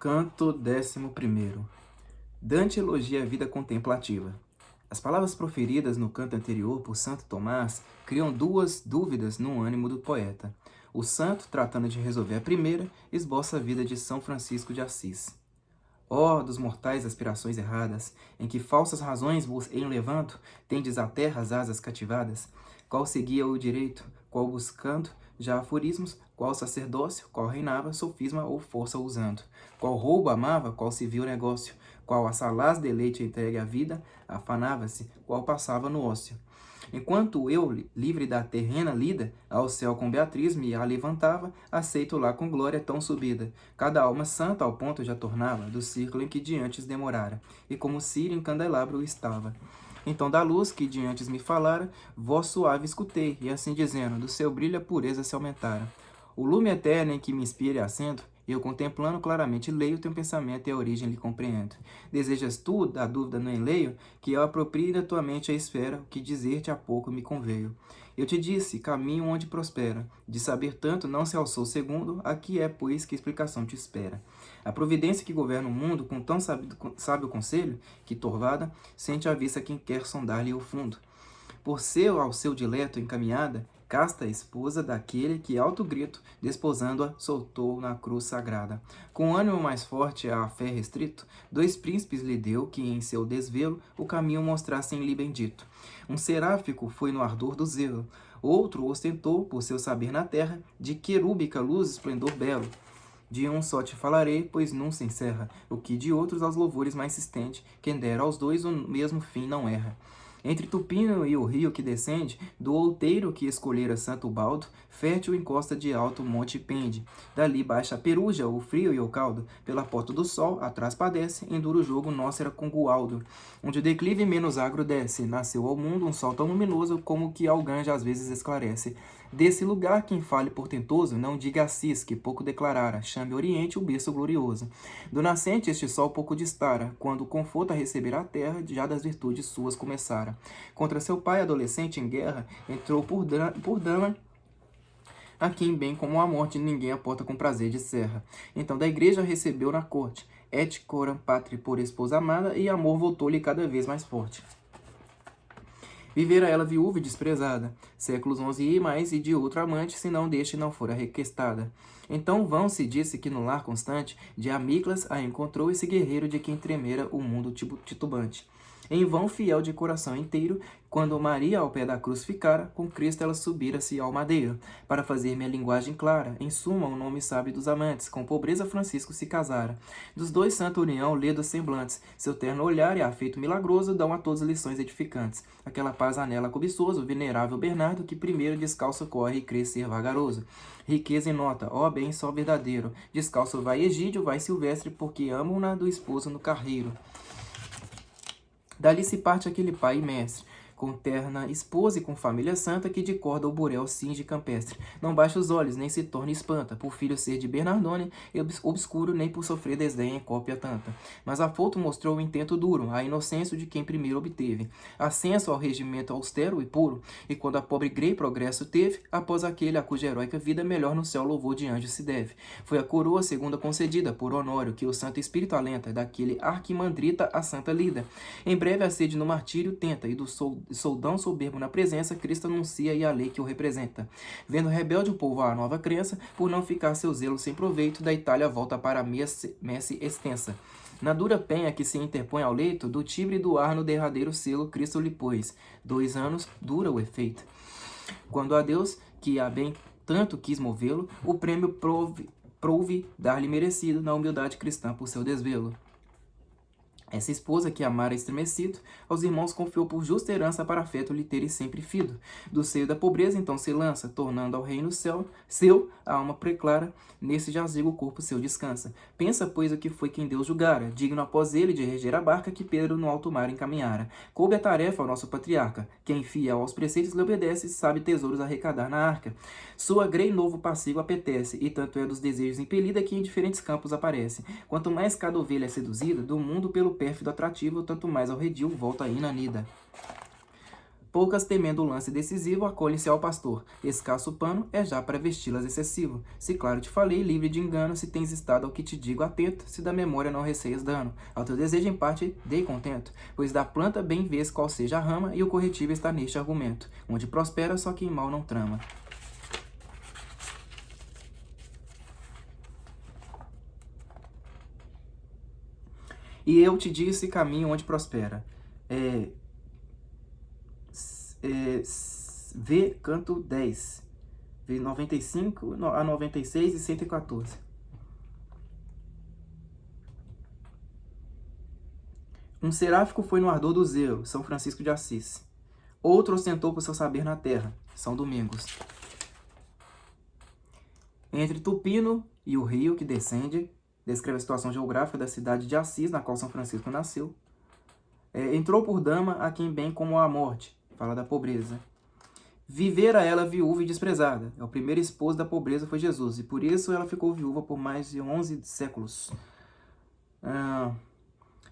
Canto 11º. Dante elogia a vida contemplativa. As palavras proferidas no canto anterior por Santo Tomás criam duas dúvidas no ânimo do poeta. O santo, tratando de resolver a primeira, esboça a vida de São Francisco de Assis. Ó, dos mortais aspirações erradas, em que falsas razões vos enlevanto, tendes à terra as asas cativadas, qual seguia o direito, qual buscando já aforismos, qual sacerdócio, qual reinava, sofisma ou força usando, qual roubo amava, qual civil negócio, qual a salaz deleite entregue à vida, afanava-se, qual passava no ócio. Enquanto eu, livre da terrena lida, ao céu com Beatriz me alevantava, aceito lá com glória tão subida. Cada alma santa ao ponto já tornava, do círculo em que diantes demorara, e como Sírio em candelabro estava. Então da luz que diantes me falara, voz suave escutei, e assim dizendo, do seu brilho a pureza se aumentara. O lume eterno em que me inspire acento, eu contemplando claramente leio teu pensamento e a origem lhe compreendo. Desejas tu, da dúvida não enleio, que eu aproprie da tua mente a esfera, o que dizer-te há pouco me conveio. Eu te disse, caminho onde prospera. De saber tanto não se alçou segundo, aqui é, pois, que explicação te espera. A providência que governa o mundo, com tão sábio conselho, que torvada, sente à vista quem quer sondar-lhe o fundo. Por ser ao seu dileto encaminhada, casta esposa daquele que alto grito, desposando-a, soltou na cruz sagrada. Com ânimo mais forte à fé restrito, dois príncipes lhe deu, que em seu desvelo o caminho mostrassem-lhe bendito. Um seráfico foi no ardor do zelo, outro ostentou, por seu saber na terra, de querúbica luz esplendor belo. De um só te falarei, pois num se encerra, o que de outros aos louvores mais se estende, quem dera aos dois o mesmo fim não erra. Entre Tupino e o rio que descende, do outeiro que escolhera Santo Baldo, fértil encosta de alto monte pende. Dali baixa a peruja, o frio e o caldo, pela porta do sol, atrás padece, em duro jogo Nócera com Gualdo. Onde o declive menos agro desce, nasceu ao mundo um sol tão luminoso, como que ao Ganja às vezes esclarece. Desse lugar quem fale portentoso, não diga Assis, que pouco declarara, chame Oriente o berço glorioso. Do nascente este sol pouco distara, quando o conforto a receber a terra, já das virtudes suas começara. Contra seu pai, adolescente em guerra, entrou por dama, a quem bem como a morte ninguém aporta com prazer de serra. Então da igreja recebeu na corte, et coram patri por esposa amada, e amor voltou-lhe cada vez mais forte. Vivera ela viúva e desprezada, séculos 11 e mais, e de outro amante, se não deste não fora requestada. Então vão se disse que no lar constante de Amíclas a encontrou esse guerreiro de quem tremera o mundo titubante. Em vão fiel de coração inteiro, quando Maria ao pé da cruz ficara, com Cristo ela subira-se ao madeiro, para fazer minha linguagem clara, em suma o nome sabe dos amantes, com pobreza Francisco se casara. Dos dois santa união lê dos semblantes, seu terno olhar e afeito milagroso dão a todos lições edificantes. Aquela paz anela cobiçoso, venerável Bernardo, que primeiro descalço corre e crê ser vagaroso. Riqueza e nota, ó bem só verdadeiro, descalço vai Egídio, vai Silvestre, porque amam-na do esposo no carreiro. Dali se parte aquele pai e mestre, com terna esposa e com família santa, que de corda o burel cinge campestre. Não baixa os olhos, nem se torne espanta, por filho ser de Bernardone, obscuro, nem por sofrer desdém em cópia tanta. Mas Afoto mostrou o intento duro, a inocência de quem primeiro obteve ascenso ao regimento austero e puro, e quando a pobre grey progresso teve, após aquele a cuja heróica vida melhor no céu louvor de anjo se deve. Foi a coroa segunda concedida por Honório, que o santo espírito alenta, daquele arquimandrita a santa lida. Em breve a sede no martírio tenta, e do soldão soberbo na presença, Cristo anuncia e a lei que o representa. Vendo rebelde o povo à nova crença, por não ficar seu zelo sem proveito, da Itália volta para a messe extensa. Na dura penha que se interpõe ao leito, do Tibre e do ar no derradeiro selo, Cristo lhe pôs. 2 anos dura o efeito. Quando a Deus, que a bem tanto quis movê-lo, o prêmio prouve dar-lhe merecido na humildade cristã por seu desvelo. Essa esposa que amara estremecido, aos irmãos confiou por justa herança para afeto lhe terem sempre fido. Do seio da pobreza então se lança, tornando ao reino seu a alma preclara, nesse jazigo o corpo seu descansa. Pensa, pois, o que foi quem Deus julgara, digno após ele de reger a barca que Pedro no alto mar encaminhara. Coube a tarefa ao nosso patriarca, quem fiel aos preceitos lhe obedece, sabe tesouros arrecadar na arca. Sua grei novo passivo apetece, e tanto é dos desejos impelida que em diferentes campos aparece. Quanto mais cada ovelha é seduzida, do mundo pelo pérfido atrativo, tanto mais ao redil volta inanida. Poucas, temendo o lance decisivo, acolhem-se ao pastor. Escasso pano é já para vesti-las excessivo. Se claro te falei, livre de engano, se tens estado ao que te digo atento, se da memória não receias dano. Ao teu desejo em parte dei contento, pois da planta bem vês qual seja a rama, e o corretivo está neste argumento, onde prospera só quem mal não trama. E eu te disse caminho onde prospera. V, canto 10. V 95 a 96 e 114. Um seráfico foi no ardor do zelo, São Francisco de Assis. Outro ostentou por seu saber na terra, São Domingos. Entre Tupino e o rio que descende, descreve a situação geográfica da cidade de Assis, na qual São Francisco nasceu. Entrou por dama a quem bem como a morte, fala da pobreza. Vivera ela viúva e desprezada. O primeiro esposo da pobreza foi Jesus, e por isso ela ficou viúva por mais de 11 séculos.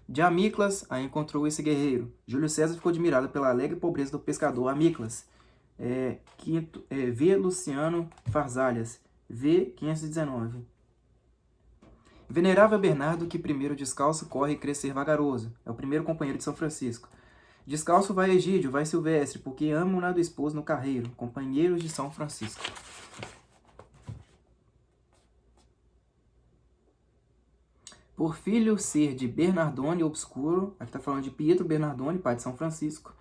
De Amíclas a encontrou esse guerreiro. Júlio César ficou admirado pela alegre pobreza do pescador Amíclas. V. Luciano Farsalhas, V. 519. Venerável Bernardo, que primeiro descalço corre crescer vagaroso. É o primeiro companheiro de São Francisco. Descalço vai Egídio, vai Silvestre, porque amo nada esposo no carreiro. Companheiros de São Francisco. Por filho ser de Bernardone Obscuro, aqui está falando de Pietro Bernardone, pai de São Francisco.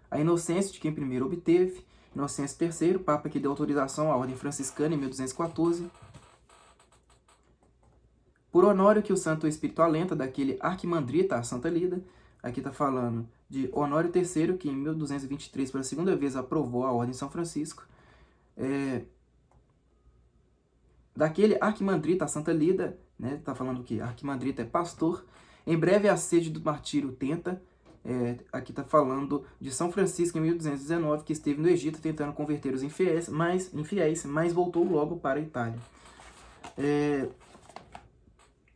A Inocêncio, de quem primeiro obteve. Inocêncio III, papa que deu autorização à ordem franciscana em 1214. Por Honório, que o santo espírito alenta, daquele arquimandrita a Santa Lida. Aqui está falando de Honório III, que em 1223, pela segunda vez, aprovou a ordem de São Francisco. Daquele arquimandrita a Santa Lida, né? Está falando que arquimandrita é pastor. Em breve a sede do martírio tenta. Aqui está falando de São Francisco em 1219, que esteve no Egito tentando converter os infiéis, mas voltou logo para a Itália.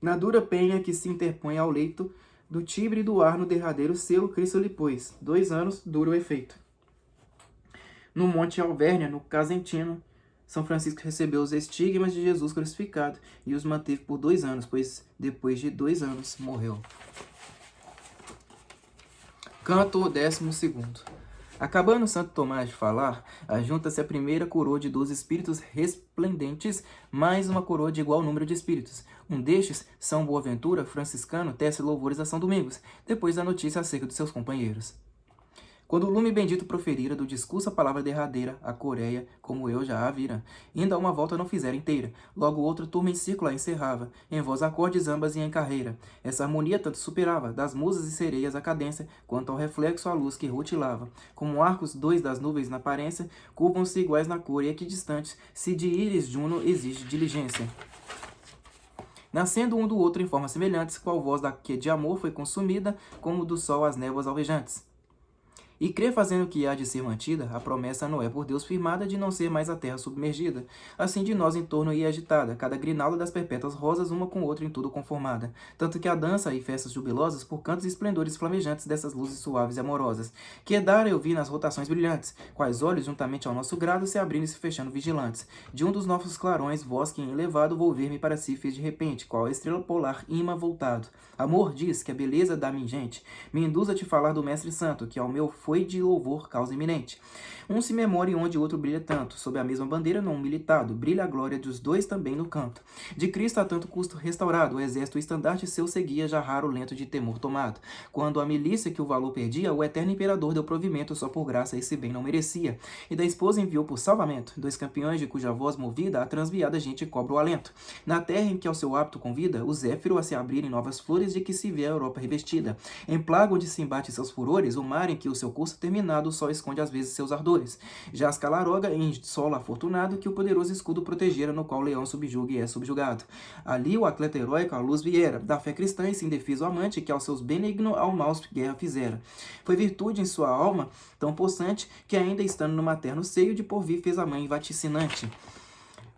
Na dura penha que se interpõe ao leito do Tibre e do Ar, no derradeiro selo, Cristo lhe pôs. 2 anos dura o efeito. No Monte Alvérnia, no Casentino, São Francisco recebeu os estigmas de Jesus crucificado e os manteve por 2 anos, pois depois de 2 anos morreu. Canto 12º. Acabando Santo Tomás de falar, ajunta-se a primeira coroa de 12 espíritos resplendentes, mais uma coroa de igual número de espíritos. Um destes, São Boaventura, franciscano, tece louvores a São Domingos, depois da notícia acerca de seus companheiros. Quando o lume bendito proferira do discurso a palavra derradeira, a Coreia, como eu já a vira, ainda uma volta não fizera inteira, logo outra turma em círculo a encerrava, em voz acordes ambas e em carreira. Essa harmonia tanto superava, das musas e sereias a cadência, quanto ao reflexo a luz que rutilava. Como arcos dois das nuvens na aparência, curvam-se iguais na cor e equidistantes, se de íris Juno exige diligência. Nascendo um do outro em formas semelhantes, qual voz da que de amor foi consumida, como do sol as névoas alvejantes. E crê fazendo que há de ser mantida, a promessa não é por Deus firmada de não ser mais a terra submergida. Assim de nós em torno ia agitada, cada grinalda das perpétuas rosas, uma com outra em tudo conformada. Tanto que a dança e festas jubilosas, por cantos e esplendores flamejantes dessas luzes suaves e amorosas, que dar eu vi nas rotações brilhantes, quais olhos, juntamente ao nosso grado, se abrindo e se fechando vigilantes. De um dos nossos clarões, voz que em elevado volver-me para si fez de repente, qual a estrela polar ima voltado. Amor, diz que a beleza da mingente me induz a te falar do Mestre Santo, que ao meu foi de louvor causa iminente. Um se memore onde o outro brilha tanto, sob a mesma bandeira não militado, brilha a glória dos dois também no canto. De Cristo a tanto custo restaurado, o exército o estandarte seu seguia, já raro lento de temor tomado. Quando a milícia que o valor perdia, o eterno imperador deu provimento, só por graça esse bem não merecia. E da esposa enviou por salvamento, 2 campeões de cuja voz movida, a transviada gente cobra o alento. Na terra em que ao seu hábito convida, o Zéfiro a se abrir em novas flores de que se vê a Europa revestida. Em plaga onde se embate seus furores, o mar em que o seu curso terminado, o sol esconde às vezes seus ardores. Já as Calaroga em solo afortunado, que o poderoso escudo protegera, no qual o leão subjuga e é subjugado. Ali o atleta heróico a luz viera, da fé cristã esse indefeso amante, que aos seus benigno ao mal guerra fizera. Foi virtude em sua alma tão possante, que ainda estando no materno seio, de porvir fez a mãe vaticinante.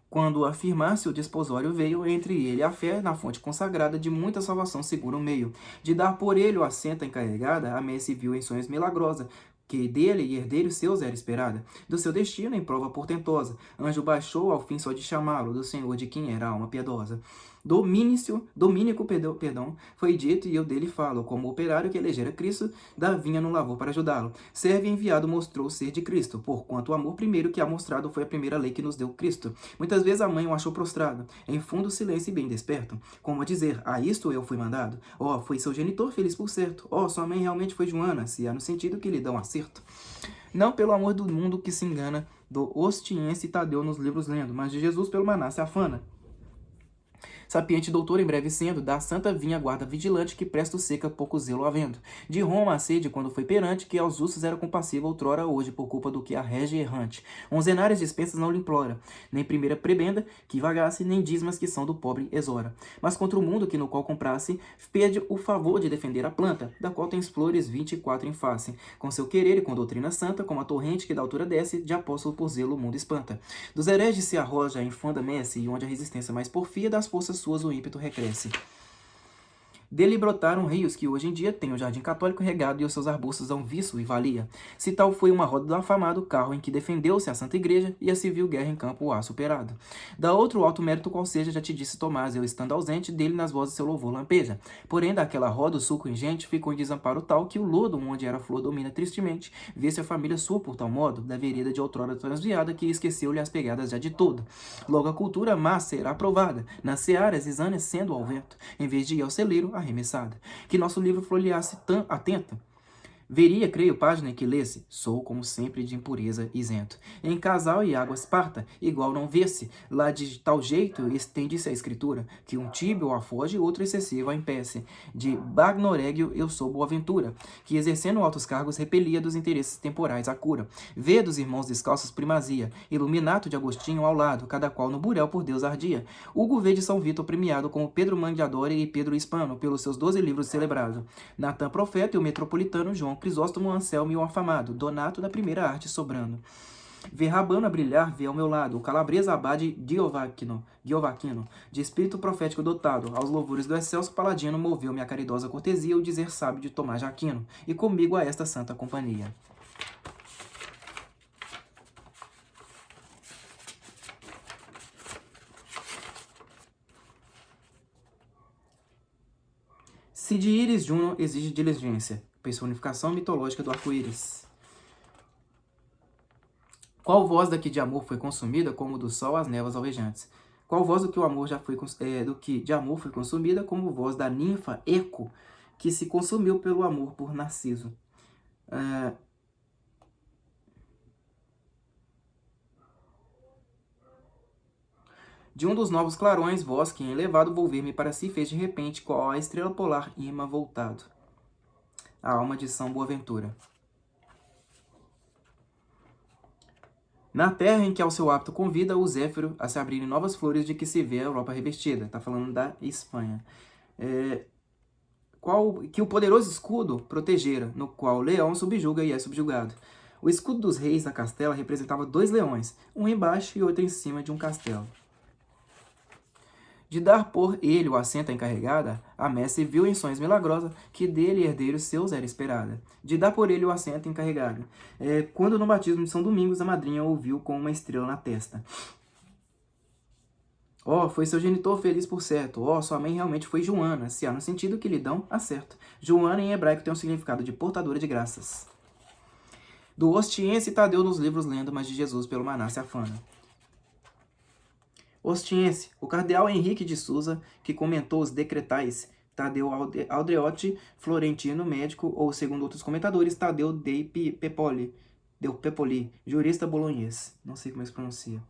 Quando afirmasse o desposório veio, entre ele a fé, na fonte consagrada, de muita salvação segura o meio. De dar por ele o assento encarregada, a messe viu em sonhos milagrosa, que dele e herdeiros seus era esperada. Do seu destino em prova portentosa, anjo baixou ao fim só de chamá-lo, do Senhor de quem era alma piedosa. Domínico, perdão, foi dito e eu dele falo, como operário que elegera Cristo, da vinha no lavor para ajudá-lo. Serve enviado mostrou ser de Cristo, porquanto o amor primeiro que há mostrado foi a primeira lei que nos deu Cristo. Muitas vezes a mãe o achou prostrado, em fundo silêncio e bem desperto, como a dizer, a isto eu fui mandado. Ó, foi seu genitor feliz por certo. Ó, sua mãe realmente foi Joana, se há no sentido que lhe dão acerto. Não pelo amor do mundo que se engana, do Ostiense e Tadeu nos livros lendo, mas de Jesus pelo maná se afana. Sapiente doutor em breve sendo, da santa vinha guarda vigilante, que presto seca pouco zelo havendo. De Roma a sede, quando foi perante, que aos justos era compassiva outrora, hoje, por culpa do que a rege errante. Onzenárias dispensas não lhe implora, nem primeira prebenda, que vagasse, nem dízmas que são do pobre exora. Mas contra o mundo que no qual comprasse, pede o favor de defender a planta, da qual tens flores 24 em face. Com seu querer e com doutrina santa, como a torrente que da altura desce, de apóstolo por zelo o mundo espanta. Dos hereges se arroja a infanda messe, e onde a resistência mais porfia, das forças suas o ímpeto recresce. Dele brotaram rios que hoje em dia têm o jardim católico regado e os seus arbustos dão viço e valia. Se tal foi uma roda do afamado carro em que defendeu-se a Santa Igreja e a civil guerra em campo há superado. Da outro alto mérito qual seja, já te disse Tomás, eu estando ausente, dele nas vozes seu louvor lampeja. Porém, daquela roda o suco ingente ficou em desamparo tal que o lodo onde era flor domina tristemente. Vê-se a família sua por tal modo, da vereda de outrora transviada, que esqueceu-lhe as pegadas já de todo. Logo a cultura má será aprovada, nas searas exanecendo ao vento, em vez de ir ao celeiro, arremessada. Que nosso livro folheasse tão atento, veria, creio, página em que lesse, sou como sempre de impureza isento. Em casal e água esparta, igual não vê-se, lá de tal jeito estende-se a escritura, que um tíbio afoge e outro excessivo a impece. De Bagnoregio eu sou Boaventura, que exercendo altos cargos repelia dos interesses temporais a cura. Vê dos irmãos descalços primazia, iluminato de Agostinho ao lado, cada qual no burel por Deus ardia. Hugo vê de São Vítor premiado como Pedro Mandiadore e Pedro Hispano, pelos seus 12 livros celebrados. Natan Profeta e o metropolitano João Crisóstomo, Anselmo e o afamado, Donato da primeira arte sobrando. Vê Rabano a brilhar, vê ao meu lado, o calabresa abade Giovacchino, de espírito profético dotado, aos louvores do excelso paladino, moveu-me a caridosa cortesia o dizer sábio de Tomás de Aquino, e comigo a esta santa companhia. Se de íris Juno exige diligência, personificação mitológica do arco-íris. Qual voz daqui de amor foi consumida, como do sol as névoas alvejantes? Qual voz do que o amor já foi do que de amor foi consumida, como voz da ninfa Eco, que se consumiu pelo amor por Narciso? De um dos novos clarões, voz que, elevado volver-me para si, fez de repente, qual a estrela polar irma voltado. A alma de São Boaventura. Na terra em que ao seu hábito convida o Zéfiro a se abrirem novas flores de que se vê a Europa revestida. Está falando da Espanha. Que o poderoso escudo protegera, no qual o leão subjuga e é subjugado. O escudo dos reis da castela representava 2 leões, um embaixo e outro em cima de um castelo. De dar por ele o assento à encarregada, a Messi viu em sonhos milagrosa que dele herdeiros seus era esperada. De dar por ele o assento encarregado. Quando no batismo de São Domingos a madrinha ouviu com uma estrela na testa. Ó, foi seu genitor feliz por certo. Ó, sua mãe realmente foi Joana, se há no sentido que lhe dão acerto. Joana em hebraico tem um significado de portadora de graças. Do Ostiense Tadeu nos livros lendo, mas de Jesus pelo maná se afana. Ostiense, o cardeal Henrique de Souza, que comentou os decretais, Tadeu Andreotti, florentino, médico, ou, segundo outros comentadores, Tadeu Dei Pepoli, jurista bolonhês. Não sei como é que se pronuncia.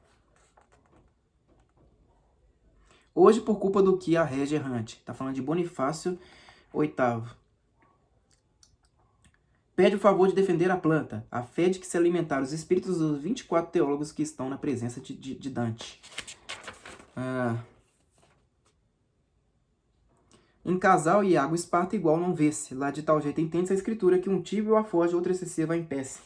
Hoje, por culpa do que a rege errante. Está falando de Bonifácio VIII. Pede o favor de defender a planta, a fé de que se alimentar os espíritos dos 24 teólogos que estão na presença de Dante. Em casal e água esparta igual não vê-se. Lá de tal jeito entende-se a escritura que um tíbio afoge, outro excessivo a impece.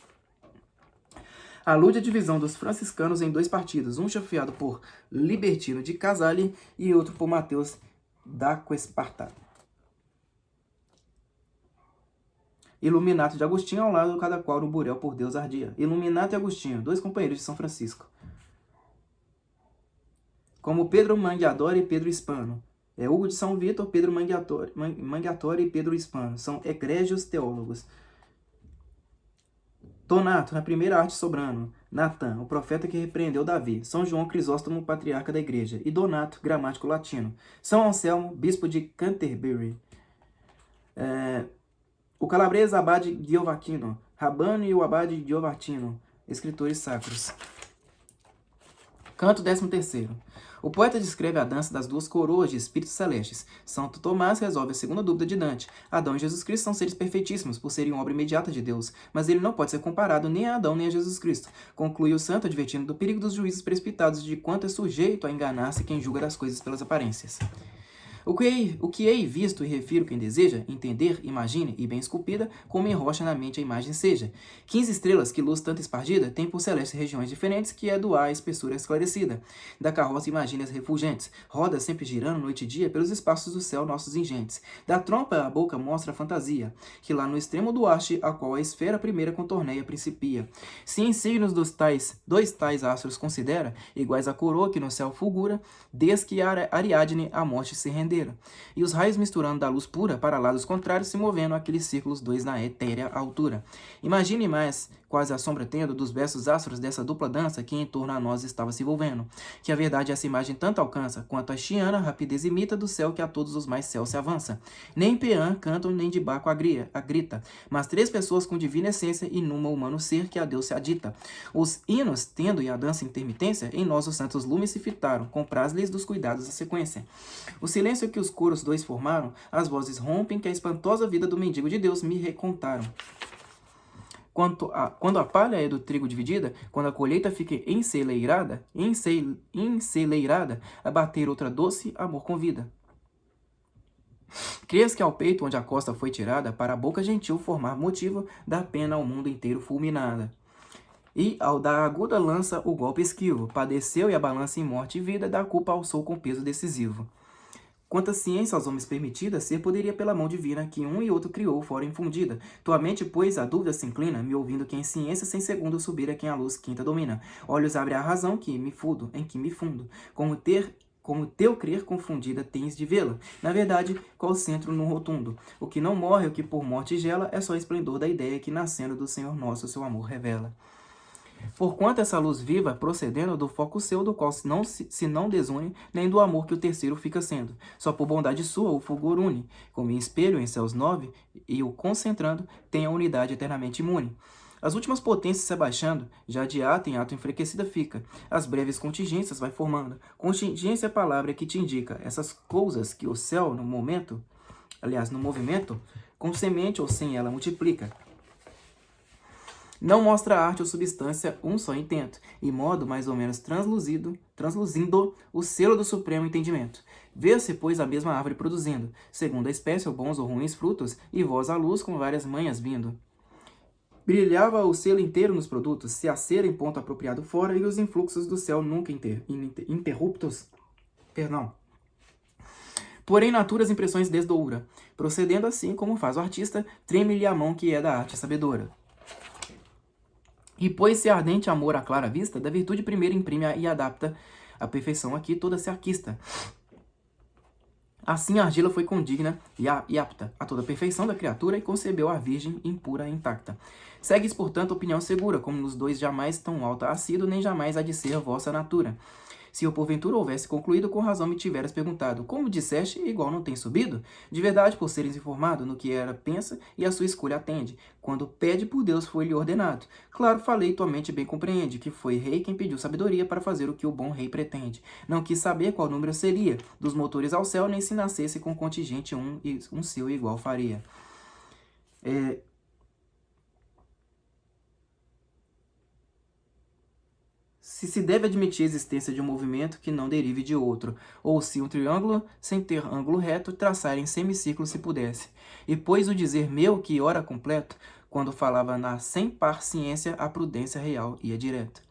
Alude a divisão dos franciscanos em 2 partidos, um chefiado por Libertino de Casale e outro por Mateus d'Acquasparta. Iluminato de Agostinho, ao lado cada qual no burel por Deus ardia. Iluminato e Agostinho, 2 companheiros de São Francisco. Como Pedro Mangiadore e Pedro Hispano. Hugo de São Vítor, Pedro Mangiatore e Pedro Hispano. São egrégios teólogos. Donato, na primeira arte sobrano. Natan, o profeta que repreendeu Davi. São João Crisóstomo, patriarca da igreja. E Donato, gramático latino. São Anselmo, bispo de Canterbury. O calabrese abade Giovacchino. Rabano e o abade Giovacchino, escritores sacros. Canto 13º. O poeta descreve a dança das 2 coroas de espíritos celestes. Santo Tomás resolve a segunda dúvida de Dante. Adão e Jesus Cristo são seres perfeitíssimos, por serem obra imediata de Deus, mas ele não pode ser comparado nem a Adão nem a Jesus Cristo. Conclui o santo advertindo do perigo dos juízos precipitados e de quanto é sujeito a enganar-se quem julga das coisas pelas aparências. O que hei visto e refiro quem deseja, entender, imagine e bem esculpida, como enrocha na mente a imagem seja. 15 estrelas, que luz tanto espargida, tem por celestes regiões diferentes, que é do ar a espessura esclarecida. Da carroça imagine as refulgentes, roda sempre girando noite e dia pelos espaços do céu nossos ingentes. Da trompa a boca mostra a fantasia, que lá no extremo do haste, a qual a esfera primeira contorneia principia. Se em signos dos dois tais astros considera, iguais à coroa que no céu fulgura, desde que Ariadne a morte se rendeu. E os raios misturando da luz pura para lados contrários se movendo aqueles círculos 2 na etérea altura. Imagine mais, quase a sombra tendo, dos versos astros dessa dupla dança que em torno a nós estava se envolvendo, que a verdade essa imagem tanto alcança, quanto a chiana rapidez imita do céu que a todos os mais céus se avança. Nem peã cantam, nem de Baco a grita, mas 3 pessoas com divina essência e numa humano ser que a Deus se adita. Os hinos, tendo e a dança intermitência, em nós os santos lumes se fitaram, compraz-lhes dos cuidados a sequência. O silêncio que os coros 2 formaram, as vozes rompem que a espantosa vida do mendigo de Deus me recontaram. Quando a palha é do trigo dividida, quando a colheita fica enceleirada, a bater outra doce, amor convida. Crês que ao peito onde a costa foi tirada, para a boca gentil formar motivo da pena ao mundo inteiro fulminada. E, ao da aguda lança, o golpe esquivo, padeceu e a balança em morte e vida, da culpa alçou com peso decisivo. Quanta ciência aos homens permitida, ser poderia pela mão divina, que um e outro criou, fora infundida. Tua mente, pois, a dúvida se inclina, me ouvindo que em ciência sem segundo subir a quem a luz quinta domina. Olhos abre a razão em que me fundo. Como teu crer confundida tens de vê-la. Na verdade, qual centro no rotundo? O que não morre, o que por morte gela, é só esplendor da ideia que nascendo do Senhor nosso, seu amor revela. Porquanto essa luz viva, procedendo do foco seu, do qual se não desune, nem do amor que o terceiro fica sendo. Só por bondade sua o fulgor une, como em espelho em céus 9, e o concentrando, tem a unidade eternamente imune. As últimas potências se abaixando, já de ato em ato enfraquecida fica. As breves contingências vai formando. Contingência é a palavra que te indica essas coisas que o céu, no movimento, com semente ou sem ela multiplica. Não mostra a arte ou substância um só intento, e modo mais ou menos transluzindo o selo do supremo entendimento. Vê-se, pois, a mesma árvore produzindo, segundo a espécie, ou bons ou ruins frutos, e vós a luz com várias manhas vindo. Brilhava o selo inteiro nos produtos, se a cera em ponto apropriado fora, e os influxos do céu nunca interruptos. Porém, naturas impressões desdoura. Procedendo assim, como faz o artista, treme-lhe a mão que é da arte sabedora. E pois-se ardente amor à clara vista, da virtude primeira imprime e adapta a perfeição aqui toda se arquista. Assim a argila foi condigna e apta a toda a perfeição da criatura e concebeu a virgem impura e intacta. Segues, portanto, opinião segura, como nos 2 jamais tão alta ha sido, nem jamais há de ser vossa natura. Se eu porventura houvesse concluído, com razão me tiveras perguntado, como disseste, igual não tem subido? De verdade, por seres informado no que era, pensa, e a sua escolha atende. Quando pede, por Deus foi-lhe ordenado. Claro, falei, tua mente bem compreende, que foi rei quem pediu sabedoria para fazer o que o bom rei pretende. Não quis saber qual número seria dos motores ao céu, nem se nascesse com contingente um seu igual faria. Se deve admitir a existência de um movimento que não derive de outro, ou se um triângulo, sem ter ângulo reto, traçar em semicírculo se pudesse. E pois o dizer meu que ora completo, quando falava na sem par ciência, a prudência real ia direto.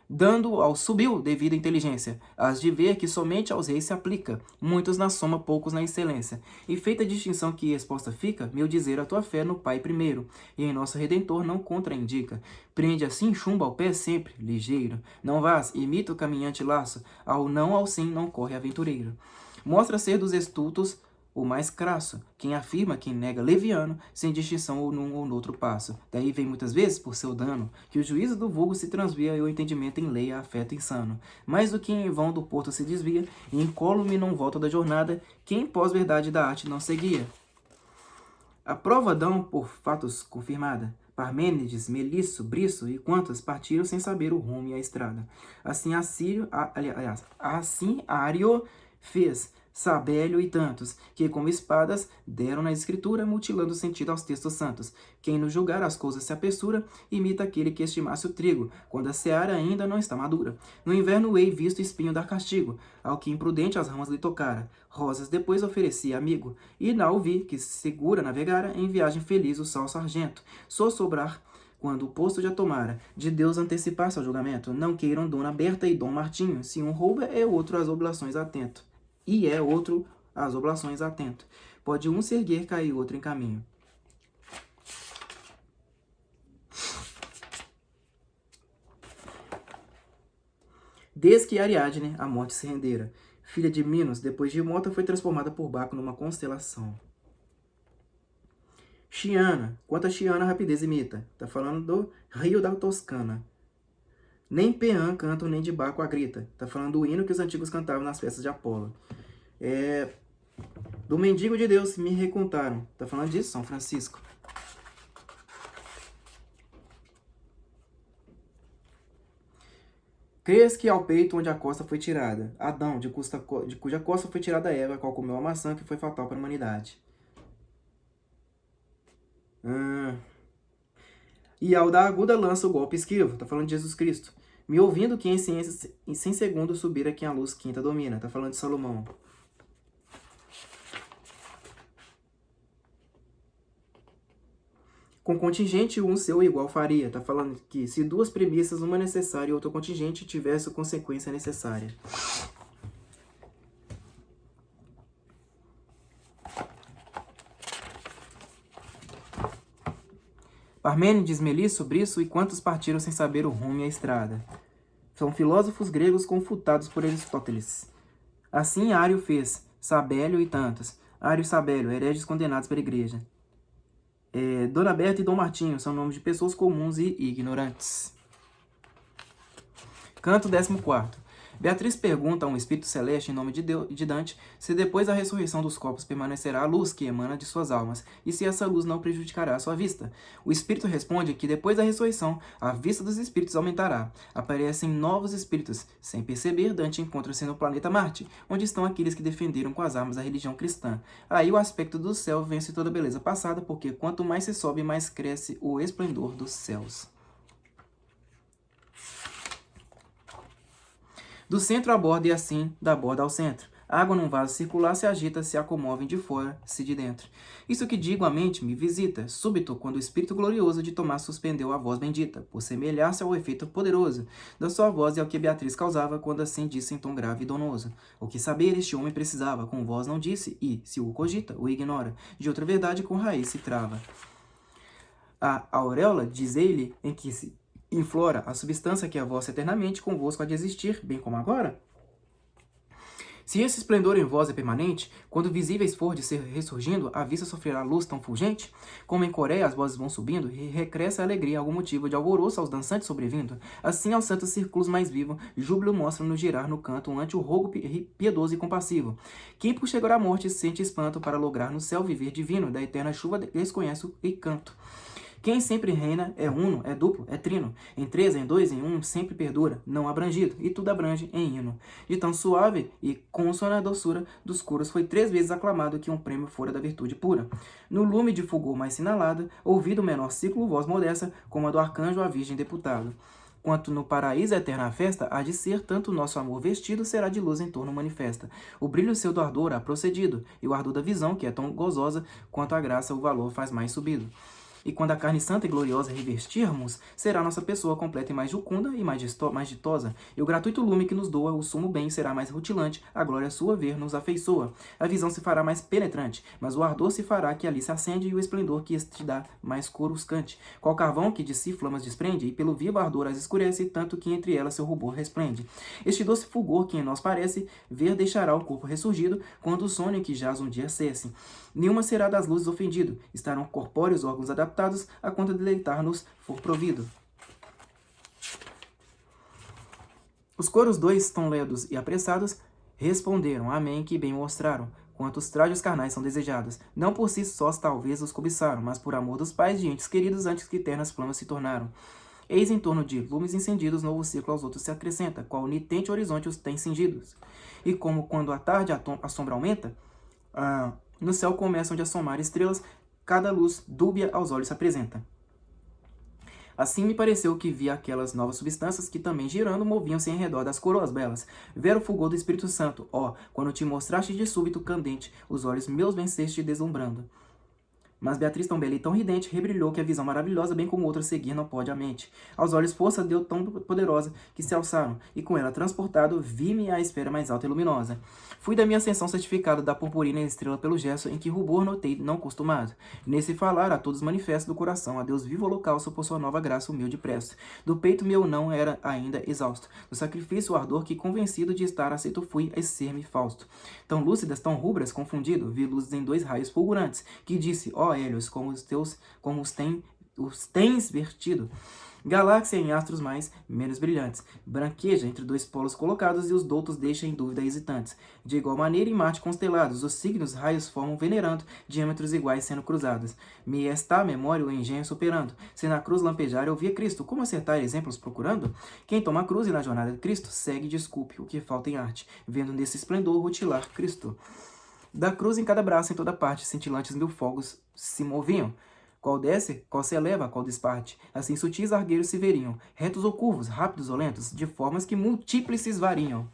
dando ao subil devida inteligência, as de ver que somente aos reis se aplica, muitos na soma, poucos na excelência. E feita a distinção que exposta fica, meu dizer a tua fé no Pai primeiro, e em nosso Redentor não contraindica. Prende assim chumbo ao pé sempre, ligeiro. Não vás, imita o caminhante laço, ao sim não corre aventureiro. Mostra ser dos estultos o mais crasso, quem afirma, quem nega leviano, sem distinção ou num ou noutro passo. Daí vem muitas vezes, por seu dano, que o juízo do vulgo se transvia e o entendimento em lei a afeto insano. Mais do que em vão do porto se desvia, e incólume não volta da jornada, quem pós-verdade da arte não seguia. A prova dão por fatos confirmada. Parmênides, Melisso, Briço e quantos partiram sem saber o rumo e a estrada. Assim Ário fez, Sabélio e tantos, que como espadas deram na escritura, mutilando sentido aos textos santos. Quem no julgar as coisas se apessura, imita aquele que estimasse o trigo, quando a seara ainda não está madura. No inverno hei visto espinho dar castigo, ao que imprudente as ramas lhe tocara. Rosas depois oferecia amigo, e não vi que segura navegara, em viagem feliz o sal sargento. Sou sobrar quando o posto já tomara, de Deus antecipar-se ao julgamento. Não queiram Dona Berta e Dom Martinho, se um rouba é outro às oblações atento. E é outro às oblações atento. Pode um se erguer, cair outro em caminho. Desde que Ariadne a morte se rendera, filha de Minos, depois de morta, foi transformada por Baco numa constelação. Chiana, quanto a Chiana a rapidez imita. Tá falando do rio da Toscana. Nem Peã cantam, nem de Baco a grita. Tá falando do hino que os antigos cantavam nas festas de Apolo. Do mendigo de Deus me recontaram. Tá falando de São Francisco. Crês que ao peito onde a costa foi tirada, Adão, de cuja costa foi tirada Eva, qual comeu a maçã que foi fatal para a humanidade. E ao da aguda lança o golpe esquivo, tá falando de Jesus Cristo. Me ouvindo que em ciências, em 100 segundos subir aqui a luz quinta domina, tá falando de Salomão. Com contingente, um seu igual faria. Tá falando que se duas premissas, uma necessária e outra contingente, tivesse a consequência necessária. Parmênides, Melisso, Briço e quantos partiram sem saber o rumo e a estrada. São filósofos gregos confutados por Aristóteles. Assim Ário fez, Sabélio e tantos. Ário e Sabélio, hereges condenados pela igreja. Dona Berta e Dom Martinho são nomes de pessoas comuns e ignorantes. Canto 14. Beatriz pergunta a um espírito celeste em nome de Dante se depois da ressurreição dos corpos permanecerá a luz que emana de suas almas e se essa luz não prejudicará a sua vista. O espírito responde que depois da ressurreição a vista dos espíritos aumentará. Aparecem novos espíritos. Sem perceber, Dante encontra-se no planeta Marte, onde estão aqueles que defenderam com as armas a religião cristã. Aí o aspecto do céu vence toda a beleza passada, porque quanto mais se sobe, mais cresce o esplendor dos céus. Do centro à borda e assim da borda ao centro. A água num vaso circular se agita, se acomovem de fora, se de dentro. Isso que digo a mente me visita, súbito, quando o espírito glorioso de Tomás suspendeu a voz bendita, por semelhar-se ao efeito poderoso da sua voz e ao que Beatriz causava, quando assim disse em tom grave e donoso. O que saber este homem precisava, com voz não disse, e, se o cogita, o ignora, de outra verdade com raiz se trava. A auréola, diz ele, em que se inflora a substância que é vossa eternamente convosco há de existir, bem como agora? Se esse esplendor em vós é permanente, quando visíveis for de ser ressurgindo, a vista sofrerá luz tão fulgente? Como em Coreia as vozes vão subindo, e recresce a alegria, algum motivo de alvoroço aos dançantes sobrevindo, assim aos santos círculos mais vivos, júbilo mostra no girar no canto ante o rogo piedoso e compassivo. Quem por chegar à morte sente espanto para lograr no céu viver divino, da eterna chuva desconhece e canto. Quem sempre reina é uno, é duplo, é trino. Em três, em dois, em um, sempre perdura, não abrangido, e tudo abrange em hino. De tão suave e consona a doçura dos curos, foi 3 vezes aclamado que um prêmio fora da virtude pura. No lume de fulgor mais sinalado, ouvido o menor ciclo, voz modesta, como a do arcanjo a virgem deputado. Quanto no paraíso eterna festa, há de ser, tanto o nosso amor vestido, será de luz em torno manifesta. O brilho seu do ardor há procedido, e o ardor da visão, que é tão gozosa, quanto a graça o valor faz mais subido. E quando a carne santa e gloriosa revestirmos, será nossa pessoa completa e mais jucunda e mais ditosa. E o gratuito lume que nos doa o sumo bem será mais rutilante, a glória sua ver nos afeiçoa. A visão se fará mais penetrante, mas o ardor se fará que ali se acende e o esplendor que este dá mais coruscante. Qual carvão que de si flamas desprende, e pelo vivo ardor as escurece, tanto que entre elas seu rubor resplende. Este doce fulgor que em nós parece ver deixará o corpo ressurgido, quando o sonho que jaz um dia cesse. Nenhuma será das luzes ofendido, estarão corpóreos órgãos adaptados, a quanto deleitar-nos for provido. Os coros dois, tão ledos e apressados, responderam, amém, que bem mostraram, quantos trajos carnais são desejados. Não por si sós talvez os cobiçaram, mas por amor dos pais de entes queridos, antes que ternas flamas se tornaram. Eis em torno de lumes incendidos, novo ciclo aos outros se acrescenta, qual nitente horizonte os tem cingidos. E como quando à tarde a sombra aumenta, no céu começam de assomar estrelas, cada luz dúbia aos olhos se apresenta. Assim me pareceu que vi aquelas novas substâncias que também girando moviam-se em redor das coroas belas. Ver o fulgor do Espírito Santo, ó, quando te mostraste de súbito candente, os olhos meus venceste deslumbrando. Mas Beatriz, tão bela e tão ridente, rebrilhou que a visão maravilhosa, bem como outra, seguir não pode a mente. Aos olhos força deu tão poderosa que se alçaram, e com ela transportado, vi-me à esfera mais alta e luminosa. Fui da minha ascensão certificado da purpurina estrela pelo gesto em que rubor notei não costumado. Nesse falar a todos manifesto do coração, a Deus vivo holocausto por sua nova graça humilde presto. Do peito meu não era ainda exausto, do sacrifício o ardor que convencido de estar aceito fui a ser-me Fausto. Tão lúcidas, tão rubras, confundido, vi luzes em dois raios fulgurantes, que disse, ó Hélios, como os tens vertido. Galáxia em astros mais, menos brilhantes. Branqueja entre dois polos colocados e os doutos deixa em dúvida hesitantes. De igual maneira em Marte constelados, os signos raios formam venerando, diâmetros iguais sendo cruzados. Me está a memória o engenho superando. Se na cruz lampejar eu via Cristo, como acertar exemplos procurando? Quem toma a cruz e na jornada de Cristo, segue e desculpe o que falta em arte, vendo nesse esplendor rutilar Cristo. Da cruz em cada braço, em toda parte, cintilantes mil fogos se moviam. Qual desce, qual se eleva, qual desparte. Assim sutis argueiros se veriam, retos ou curvos, rápidos ou lentos, de formas que múltiplices variam.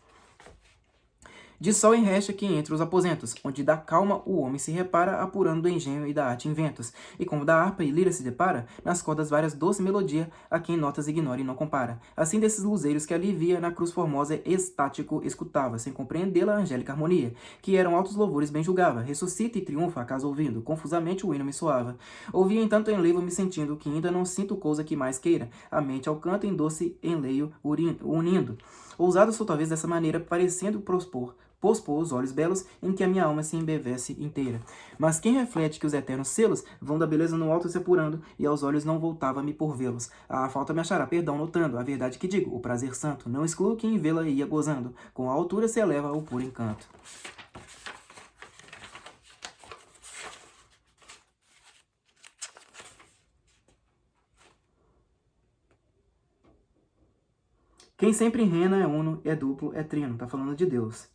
De sol em recha que entre os aposentos, onde da calma o homem se repara, apurando do engenho e da arte inventos. E como da harpa e lira se depara, nas cordas várias doce melodia, a quem notas ignora e não compara. Assim desses luzeiros que ali via, na cruz formosa estático escutava, sem compreendê-la a angélica harmonia, que eram altos louvores bem julgava, ressuscita e triunfa acaso ouvindo, confusamente o hino me soava. Ouvia entanto enlevo me sentindo, que ainda não sinto coisa que mais queira, a mente ao canto em doce enleio unindo. Ousado sou talvez dessa maneira, parecendo pospor os olhos belos em que a minha alma se embevece inteira. Mas quem reflete que os eternos selos vão da beleza no alto se apurando, e aos olhos não voltava-me por vê-los. A falta me achará perdão notando, a verdade que digo, o prazer santo, não excluo quem vê-la ia gozando, com a altura se eleva o puro encanto. Quem sempre rena é uno, é duplo, é trino, tá falando de Deus.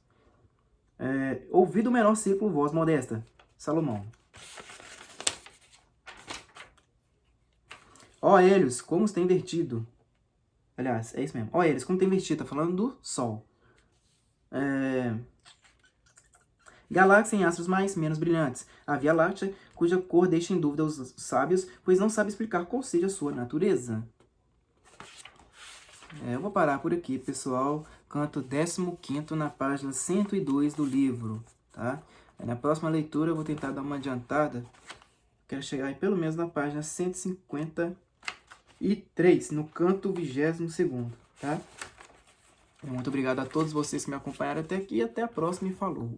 Ouvi do menor círculo voz modesta, Salomão. Ó Hélios, como os tem vertido. Aliás, é isso mesmo. Ó Hélios, como tem vertido, tá falando do Sol. Galáxia em astros mais, menos brilhantes. A Via Láctea, cuja cor deixa em dúvida os sábios, pois não sabe explicar qual seja a sua natureza. Eu vou parar por aqui, pessoal. Canto 15º na página 102 do livro, tá? Na próxima leitura eu vou tentar dar uma adiantada. Quero chegar aí pelo menos na página 153, no canto 22º, tá? Muito obrigado a todos vocês que me acompanharam até aqui. Até a próxima e falou!